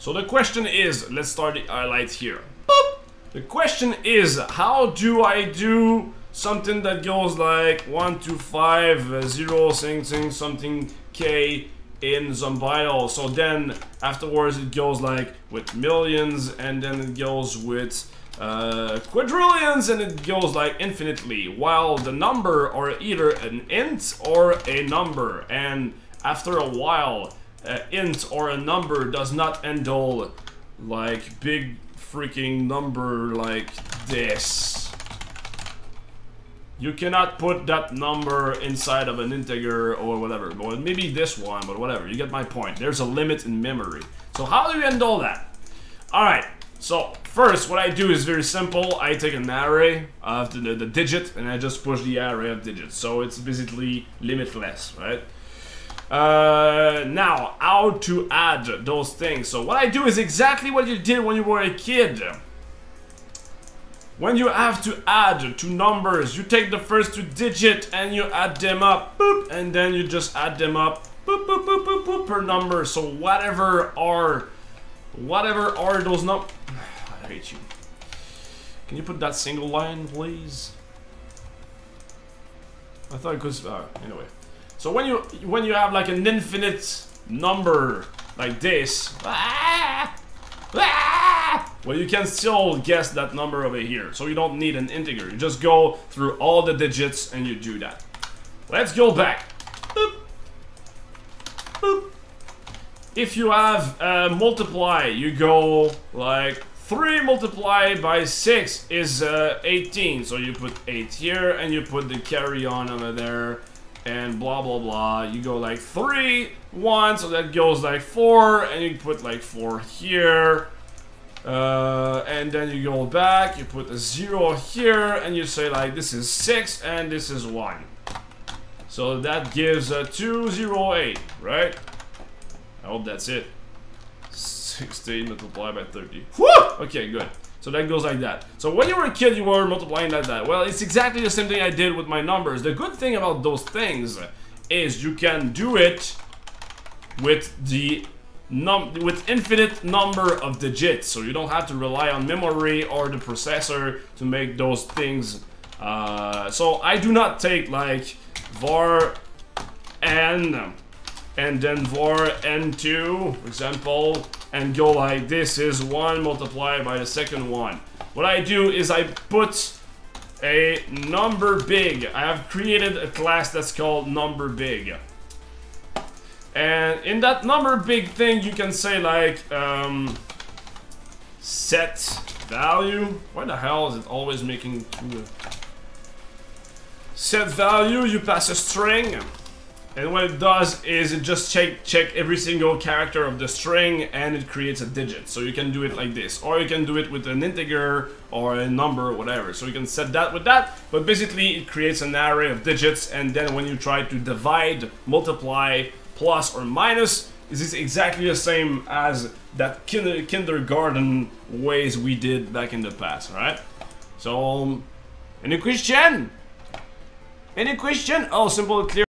So the question is, let's start the highlight here. Boop. The question is, how do I do something that goes like 1 2 5 0 something k in Zombidle? So then afterwards it goes like with millions, and then it goes with quadrillions, and it goes like infinitely, while the number are either an int or a number, and after a while int or a number does not handle like big freaking number like this. You cannot put that number inside of an integer or whatever. Well, maybe this one, but whatever, you get my point. There's a limit in memory. So how do you handle that? Alright, so first what I do is very simple. I take an array of the digit and I just push the array of digits. So it's basically limitless, right? Now, how to add those things. So what I do is exactly what you did when you were a kid. When you have to add two numbers, you take the first two digits and you add them up, boop, and then you just add them up, boop, boop, boop, boop, boop, per number. So whatever are those numbers. I hate you. Can you put that single line, please? I thought it was anyway. So when you have like an infinite number like this, well, you can still guess that number over here. So you don't need an integer. You just go through all the digits and you do that. Let's go back. Boop. Boop. If you have multiply, you go like 3 multiplied by 6 is 18. So you put 8 here and you put the carry on over there. And blah blah blah. You go like 3, 1, so that goes like 4, and you put like 4 here. And then you go back, you put a 0 here, and you say like this is 6 and this is 1. So that gives a 208, right? I hope that's it. 16 multiplied by 30. Woo! Okay, good. So that goes like that. So when you were a kid, you were multiplying like that. Well, it's exactly the same thing I did with my numbers. The good thing about those things is you can do it with the with infinite number of digits. So you don't have to rely on memory or the processor to make those things. So I do not take like var n and then var n2, for example, and go like this is 1 multiplied by the second one. What I do is I put a number big. I have created a class that's called number big. And in that number big thing, you can say like set value. Why the hell is it always making set value? You pass a string. And what it does is it just check every single character of the string and it creates a digit. So you can do it like this, or you can do it with an integer or a number or whatever. So you can set that with that, but basically it creates an array of digits, and then when you try to divide, multiply, plus or minus, this is exactly the same as that kindergarten ways we did back in the past, right? So, any question? Any question? Oh, simple, clear.